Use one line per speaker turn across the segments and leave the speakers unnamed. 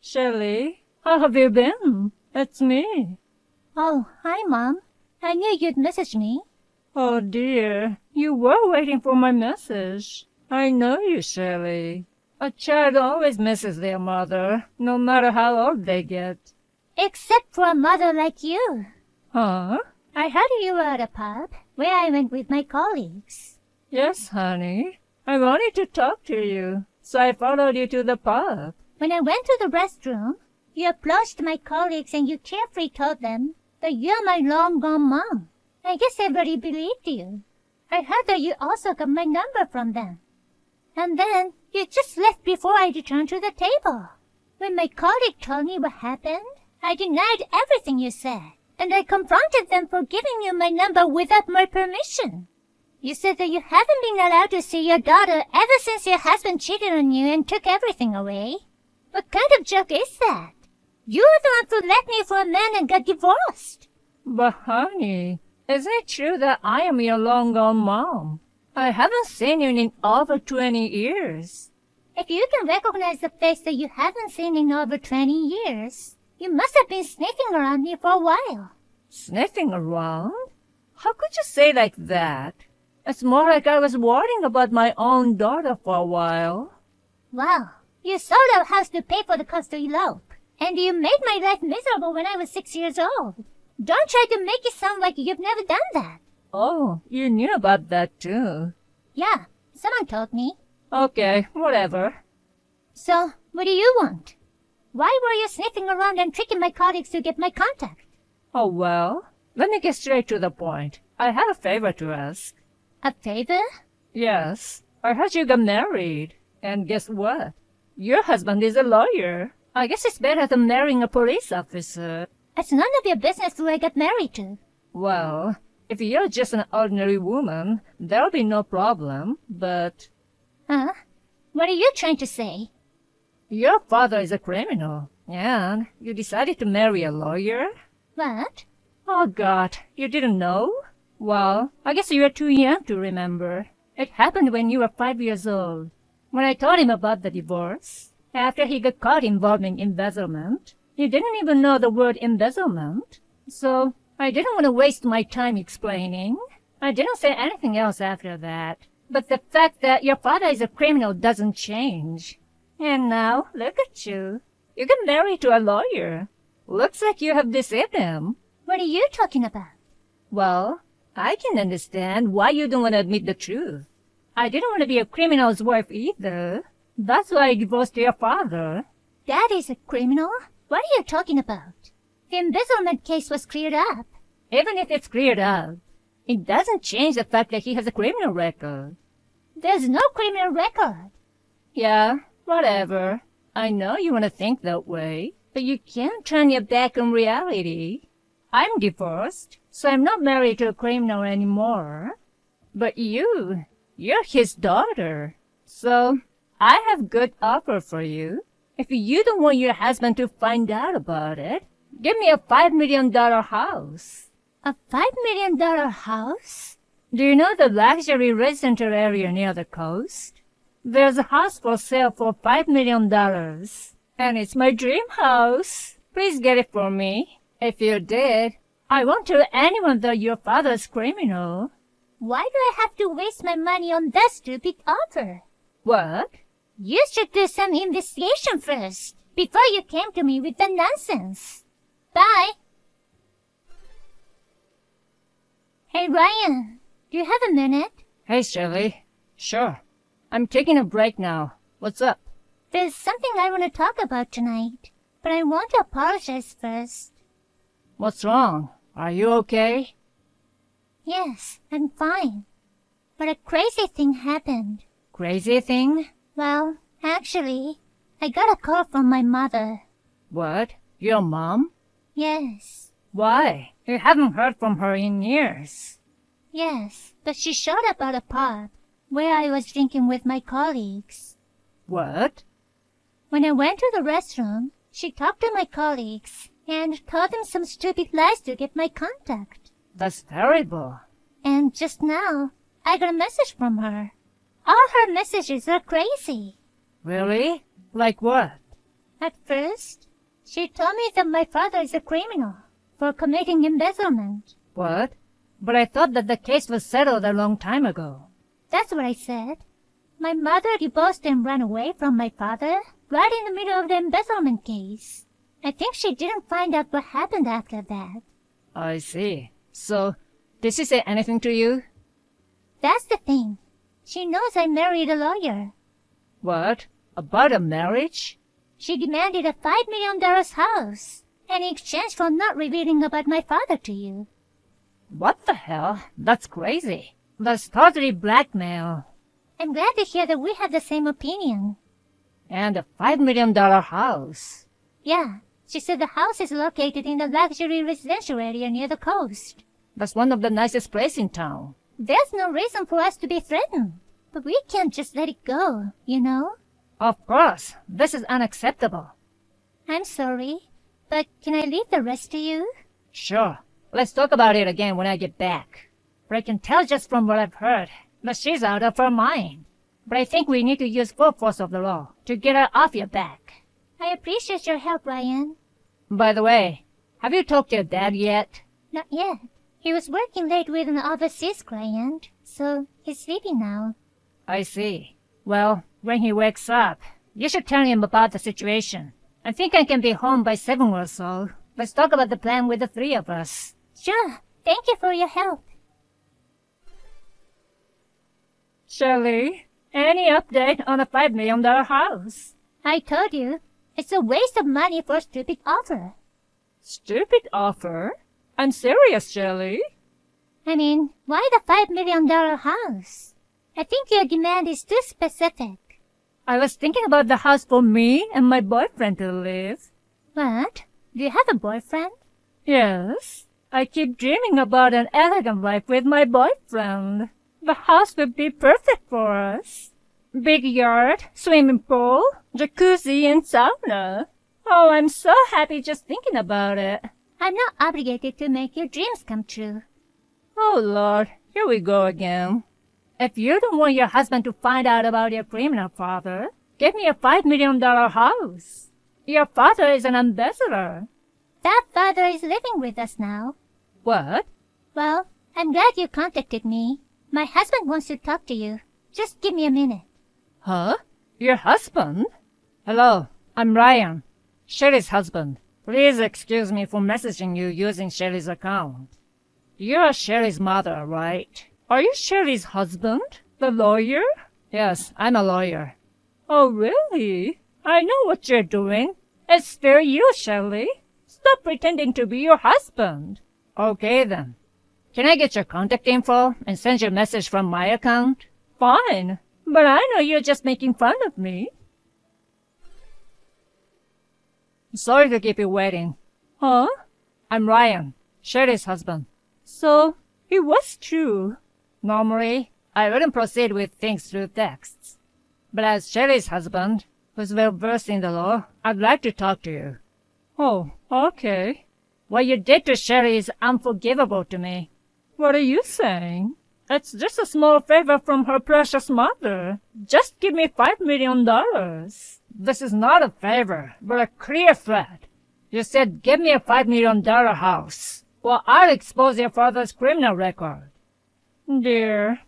Shelley, how have you been? It's me.
Oh, hi, Mom. I knew you'd message me.
Oh dear, you were waiting for my message. I know you, Shelley. A child always misses their mother, no matter how old they get.
Except for a mother like you.
Huh?
I heard you were at a pub where I went with my colleagues.
Yes, honey. I wanted to talk to you, so I followed you to the pub.
When I went to the restroom, you approached my colleagues and you carefully told them that you're my long-gone mom. I guess everybody believed you. I heard that you also got my number from them. And then you just left before I returned to the table. When my colleague told me what happened, I denied everything you said, and I confronted them for giving you my number without my permission. You said that you haven't been allowed to see your daughter ever since your husband cheated on you and took everything away. What kind of joke is that? You're the one who left me for a man and got divorced.
But honey, isn't it true that I am your long-gone mom? I haven't seen you in over 20 years.
If you can recognize the face that you haven't seen in over 20 years, you must have been sniffing around me for a while.
Sniffing around? How could you say like that? It's more like I was worrying about my own daughter for a while.
Well, you sold our house to pay for the cost to elope, and you made my life miserable when I was 6 years old. Don't try to make it sound like you've never done that.
Oh, you knew about that too.
Yeah, someone told me.
Okay, whatever.
So, what do you want? Why were you sniffing around and tricking my colleagues to get my contact?
Oh well, let me get straight to the point. I have a favor to ask.
A favor?
Yes, I heard you got married. And guess what? Your husband is a lawyer. I guess it's better than marrying a police officer.
It's none of your business who I got married to.
Well, if you're just an ordinary woman, there'll be no problem, but...
Huh? What are you trying to say?
Your father is a criminal, and you decided to marry a lawyer?
What?
Oh God, you didn't know? Well, I guess you were too young to remember. It happened when you were 5 years old. When I told him about the divorce, after he got caught involving embezzlement, he didn't even know the word embezzlement. So I didn't want to waste my time explaining. I didn't say anything else after that. But the fact that your father is a criminal doesn't change. And now, look at you. You got married to a lawyer. Looks like you have deceived him.
What are you talking about?
Well, I can understand why you don't want to admit the truth. I didn't want to be a criminal's wife either. That's why I divorced your father.
Dad is a criminal? What are you talking about? The embezzlement case was cleared up.
Even if it's cleared up, it doesn't change the fact that he has a criminal record.
There's no criminal record.
Yeah, whatever. I know you want to think that way, but you can't turn your back on reality. I'm divorced, so I'm not married to a criminal anymore. But you're his daughter. So, I have good offer for you. If you don't want your husband to find out about it, give me a $5 million house.
A $5 million house?
Do you know the luxury residential area near the coast? There's a house for sale for $5 million. And it's my dream house. Please get it for me. If you did, I won't tell anyone that your father's criminal.
Why do I have to waste my money on that stupid offer?
What?
You should do some investigation first, before you came to me with the nonsense. Bye. Hey, Ryan, do you have a minute?
Hey, Shelley. Sure. I'm taking a break now. What's up?
There's something I want to talk about tonight, but I want to apologize first.
What's wrong? Are you okay?
Yes, I'm fine. But a crazy thing happened.
Crazy thing?
Well, actually, I got a call from my mother.
What? Your mom?
Yes.
Why? You haven't heard from her in years.
Yes, but she showed up at a pub where I was drinking with my colleagues.
What?
When I went to the restroom, she talked to my colleagues and told them some stupid lies to get my contact.
That's terrible.
And just now, I got a message from her. All her messages are crazy.
Really? Like what?
At first, she told me that my father is a criminal for committing embezzlement.
What? But I thought that the case was settled a long time ago.
That's what I said. My mother divorced and ran away from my father right in the middle of the embezzlement case. I think she didn't find out what happened after that.
I see. So, did she say anything to you?
That's the thing. She knows I married a lawyer.
What? About a marriage?
She demanded a $5 million house in exchange for not revealing about my father to you.
What the hell? That's crazy. That's totally blackmail.
I'm glad to hear that we have the same opinion.
And a $5 million house.
Yeah, she said the house is located in a luxury residential area near the coast.
That's one of the nicest places in town.
There's no reason for us to be threatened. But we can't just let it go, you know?
Of course. This is unacceptable.
I'm sorry, but can I leave the rest to you?
Sure. Let's talk about it again when I get back. But I can tell just from what I've heard that she's out of her mind. But I think we need to use full force of the law to get her off your back.
I appreciate your help, Ryan.
By the way, have you talked to your dad yet?
Not yet. He was working late with an overseas client, so he's sleeping now.
I see. Well, when he wakes up, you should tell him about the situation. I think I can be home by 7 or so. Let's talk about the plan with the 3 of us.
Sure. Thank you for your help.
Shirley, any update on a $5 million house?
I told you, it's a waste of money for a stupid offer.
Stupid offer? I'm serious, Shirley.
I mean, why the $5 million house? I think your demand is too specific.
I was thinking about the house for me and my boyfriend to live.
What? Do you have a boyfriend?
Yes. I keep dreaming about an elegant life with my boyfriend. The house would be perfect for us. Big yard, swimming pool, jacuzzi, and sauna. Oh, I'm so happy just thinking about it.
I'm not obligated to make your dreams come true.
Oh, Lord, here we go again. If you don't want your husband to find out about your criminal father, give me a $5 million house. Your father is an embezzler.
That father is living with us now.
What?
Well, I'm glad you contacted me. My husband wants to talk to you. Just give me a minute.
Huh? Your husband? Hello, I'm Ryan, Sherry's husband. Please excuse me for messaging you using Sherry's account. You're Sherry's mother, right? Are you Sherry's husband? The lawyer? Yes, I'm a lawyer. Oh, really? I know what you're doing. It's still you, Shirley. Stop pretending to be your husband. Okay, then. Can I get your contact info and send you a message from my account? Fine, but I know you're just making fun of me. Sorry to keep you waiting. Huh? I'm Ryan, Sherry's husband. So, it was true. Normally, I wouldn't proceed with things through texts. But as Sherry's husband, who's well versed in the law, I'd like to talk to you. Oh, okay. What you did to Sherry is unforgivable to me. What are you saying? It's just a small favor from her precious mother. Just give me $5 million. This is not a favor, but a clear threat. You said give me a $5 million house, or I'll expose your father's criminal record. Dear,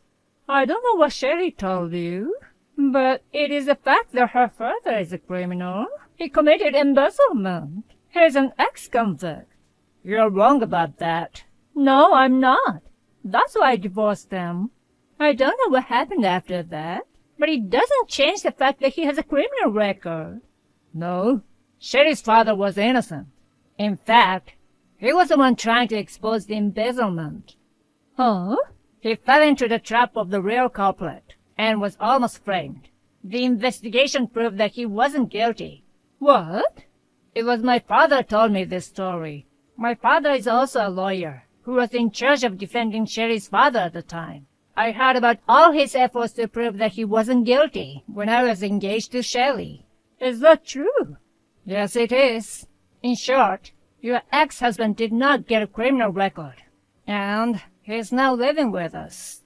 I don't know what Sherry told you, but it is a fact that her father is a criminal. He committed embezzlement. He's an ex-convict. You're wrong about that. No, I'm not. That's why I divorced them. I don't know what happened after that, but it doesn't change the fact that he has a criminal record. No, Sherry's father was innocent. In fact, he was the one trying to expose the embezzlement. Huh? He fell into the trap of the real culprit and was almost framed. The investigation proved that he wasn't guilty. What? It was my father told me this story. My father is also a lawyer who was in charge of defending Sherry's father at the time. I heard about all his efforts to prove that he wasn't guilty when I was engaged to Sherry. Is that true? Yes, it is. In short, your ex-husband did not get a criminal record, and he's now living with us.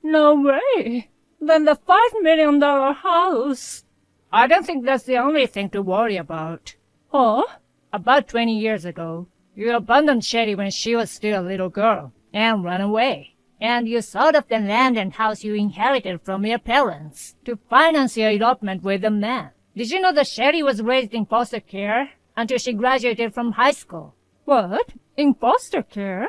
No way. Then the $5 million house. I don't think that's the only thing to worry about. Oh, about 20 years ago, you abandoned Sherry when she was still a little girl and ran away. And you sold off the land and house you inherited from your parents to finance your elopement with a man. Did you know that Sherry was raised in foster care until she graduated from high school? What? In foster care?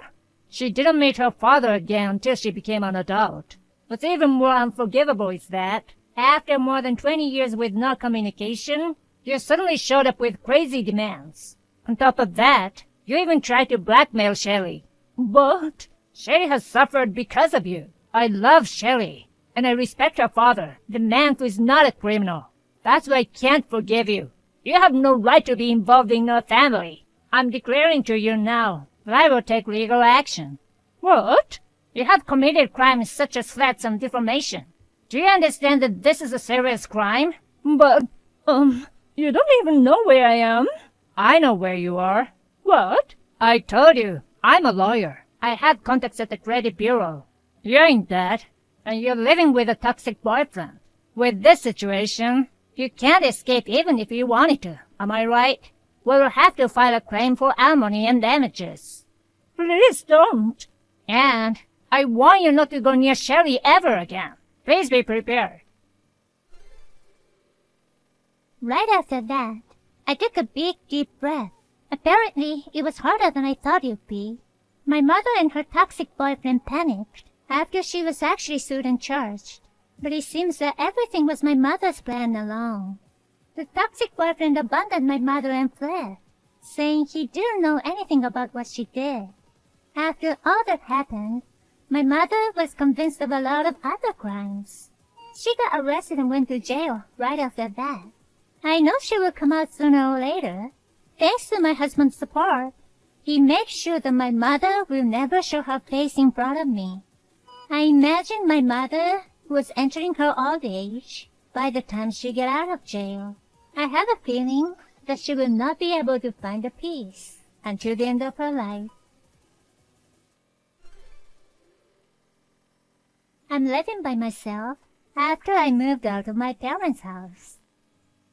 She didn't meet her father again until she became an adult. What's even more unforgivable is that, after more than 20 years with no communication, you suddenly showed up with crazy demands. On top of that, you even tried to blackmail Sherry. But Sherry has suffered because of you. I love Sherry, and I respect her father, the man who is not a criminal. That's why I can't forgive you. You have no right to be involved in our family. I'm declaring to you now that I will take legal action. What? You have committed crimes such as threats and defamation. Do you understand that this is a serious crime? But, you don't even know where I am. I know where you are. What? I told you, I'm a lawyer. I have contacts at the credit bureau. You're in debt, and you're living with a toxic boyfriend. With this situation, you can't escape even if you wanted to, am I right? We'll have to file a claim for alimony and damages. Please don't. And I warn you not to go near Sherry ever again. Please be prepared.
Right after that, I took a big, deep breath. Apparently, it was harder than I thought it would be. My mother and her toxic boyfriend panicked after she was actually sued and charged. But it seems that everything was my mother's plan along. The toxic boyfriend abandoned my mother and fled, saying he didn't know anything about what she did. After all that happened, my mother was convinced of a lot of other crimes. She got arrested and went to jail right after that. I know she will come out sooner or later. Thanks to my husband's support, he makes sure that my mother will never show her face in front of me. I imagine my mother was entering her old age by the time she get out of jail. I have a feeling that she will not be able to find a peace until the end of her life. I'm living by myself after I moved out of my parents' house.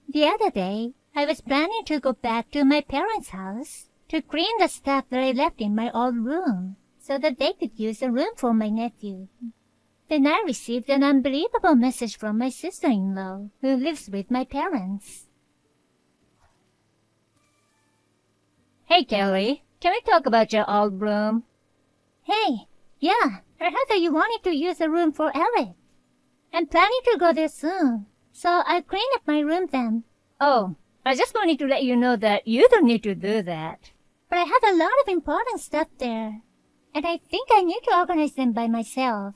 The other day, I was planning to go back to my parents' house to clean the stuff that I left in my old room so that they could use the room for my nephew. Then I received an unbelievable message from my sister-in-law who lives with my parents.
Hey, Kelly, can we talk about your old room?
Hey, yeah, I heard that you wanted to use the room for Eric. I'm planning to go there soon, so I'll clean up my room then.
Oh, I just wanted to let you know that you don't need to do that.
But I have a lot of important stuff there, and I think I need to organize them by myself.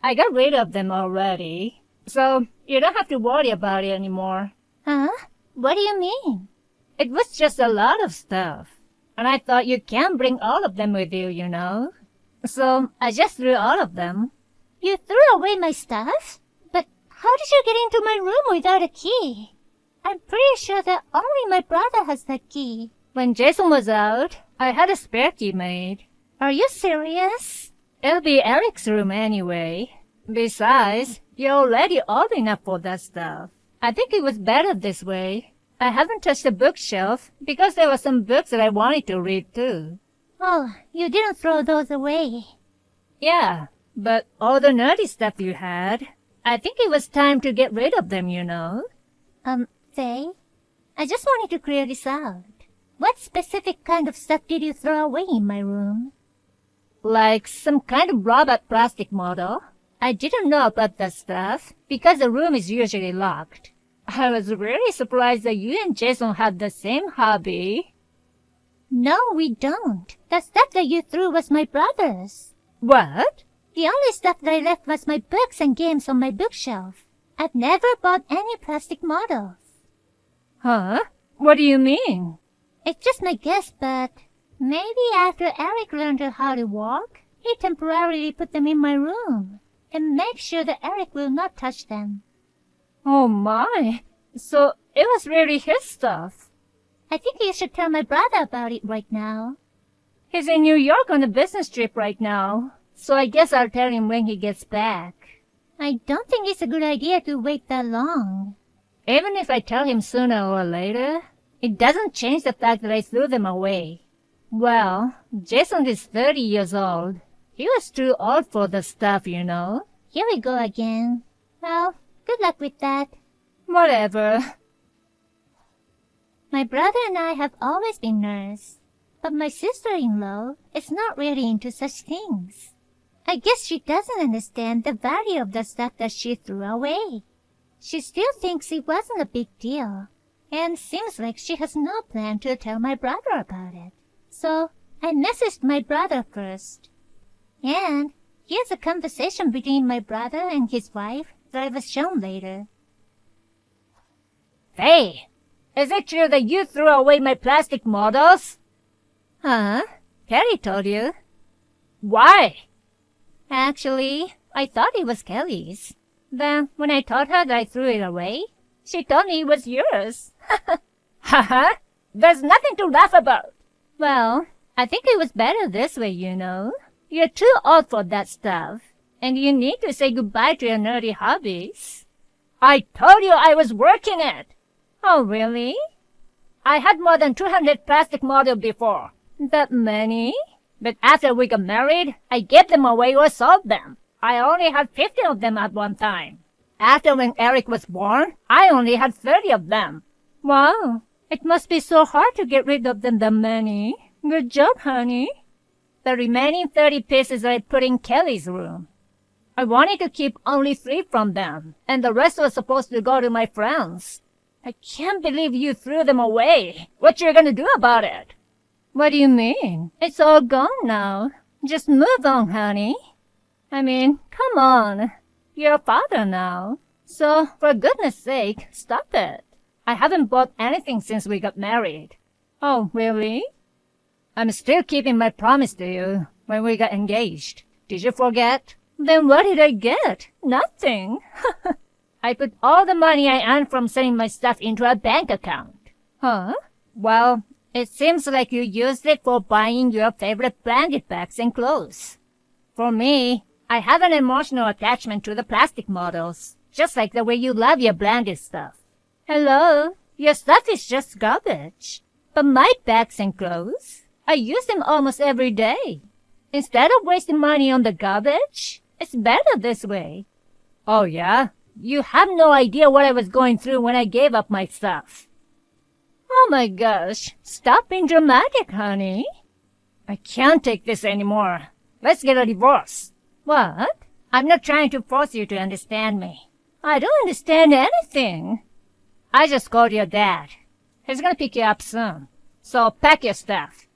I got rid of them already, so you don't have to worry about it anymore.
Huh? What do you mean?
It was just a lot of stuff, and I thought you can't bring all of them with you, you know. So I just threw all of them.
You threw away my stuff? But how did you get into my room without a key? I'm pretty sure that only my brother has that key.
When Jason was out, I had a spare key made.
Are you serious?
It'll be Eric's room anyway. Besides, you're already old enough for that stuff. I think it was better this way. I haven't touched the bookshelf because there were some books that I wanted to read too.
Oh, you didn't throw those away.
Yeah, but all the nerdy stuff you had, I think it was time to get rid of them, you know.
Faye, I just wanted to clear this out. What specific kind of stuff did you throw away in my room?
Like some kind of robot plastic model. I didn't know about that stuff because the room is usually locked. I was really surprised that you and Jason had the same hobby.
No, we don't. The stuff that you threw was my brother's.
What?
The only stuff that I left was my books and games on my bookshelf. I've never bought any plastic models.
Huh? What do you mean?
It's just my guess, but maybe after Eric learned how to walk, he temporarily put them in my room and make sure that Eric will not touch them.
Oh my! So it was really his stuff.
I think you should tell my brother about it right now.
He's in New York on a business trip right now, so I guess I'll tell him when he gets back.
I don't think it's a good idea to wait that long.
Even if I tell him sooner or later, It doesn't change the fact that I threw them away. Well, Jason is 30 years old. He was too old for the stuff, you know.
Here we go again. Well, good luck with that.
Whatever.
My brother and I have always been nerds, but my sister-in-law is not really into such things. I guess she doesn't understand the value of the stuff that she threw away. She still thinks it wasn't a big deal, and seems like she has no plan to tell my brother about it. So I messaged my brother first. And here's a conversation between my brother and his wife that I was shown later.
Hey, is it true that you threw away my plastic models? Huh? Kelly told you. Why? Actually, I thought it was Kelly's. Then, when I told her that I threw it away, she told me it was yours. Haha, there's nothing to laugh about. Well, I think it was better this way, you know. You're too old for that stuff, and you need to say goodbye to your nerdy hobbies. I told you I was working it. Oh, really? I had more than 200 plastic models before. That many? But after we got married, I gave them away or sold them. I only had 50 of them at one time. After when Eric was born, I only had 30 of them. Wow, it must be so hard to get rid of them that many. Good job, honey. The remaining 30 pieces I put in Kelly's room. I wanted to keep only 3 from them, and the rest was supposed to go to my friends. I can't believe you threw them away. What you gonna do about it? What do you mean? It's all gone now. Just move on, honey. I mean, come on. You're a father now. So, for goodness sake, stop it. I haven't bought anything since we got married. Oh, really? I'm still keeping my promise to you when we got engaged. Did you forget? Then what did I get? Nothing. I put all the money I earned from selling my stuff into a bank account. Huh? Well, it seems like you used it for buying your favorite branded bags and clothes. For me, I have an emotional attachment to the plastic models, just like the way you love your branded stuff. Hello? Your stuff is just garbage. But my bags and clothes, I use them almost every day. Instead of wasting money on the garbage, it's better this way. Oh, yeah? You have no idea what I was going through when I gave up my stuff. Oh my gosh, stop being dramatic, honey. I can't take this anymore. Let's get a divorce. What? I'm not trying to force you to understand me. I don't understand anything. I just called your dad. He's gonna pick you up soon. So pack your stuff.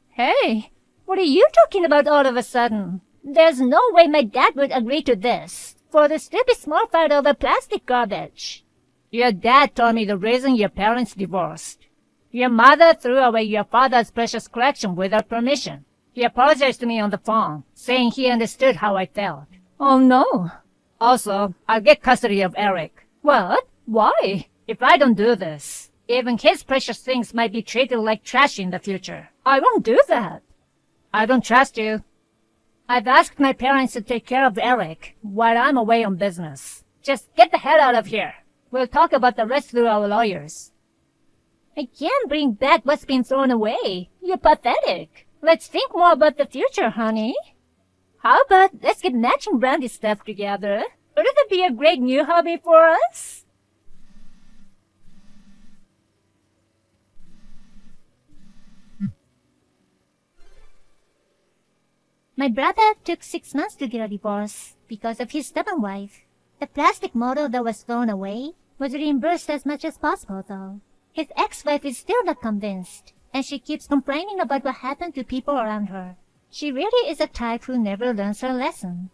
Hey, what are you talking about all of a sudden? There's no way my dad would agree to this. For the stupid small fight over plastic garbage. Your dad told me the reason your parents divorced. Your mother threw away your father's precious collection without permission. He apologized to me on the phone, saying he understood how I felt. Oh no. Also, I'll get custody of Eric. What? Why? If I don't do this, even his precious things might be treated like trash in the future. I won't do that. I don't trust you. I've asked my parents to take care of Eric while I'm away on business. Just get the hell out of here. We'll talk about the rest through our lawyers. I can't bring back what's been thrown away. You're pathetic. Let's think more about the future, honey. How about let's get matching branded stuff together? Wouldn't that be a great new hobby for us?
My brother took 6 months to get a divorce because of his stubborn wife. The plastic model that was thrown away was reimbursed as much as possible, though. His ex-wife is still not convinced, and she keeps complaining about what happened to people around her. She really is a type who never learns her lesson.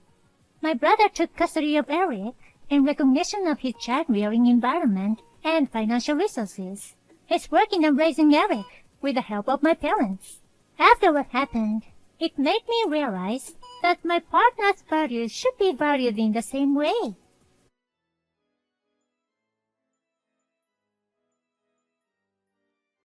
My brother took custody of Eric in recognition of his child-rearing environment and financial resources. He's working on raising Eric with the help of my parents. After what happened, it made me realize that my partner's values should be valued in the same way.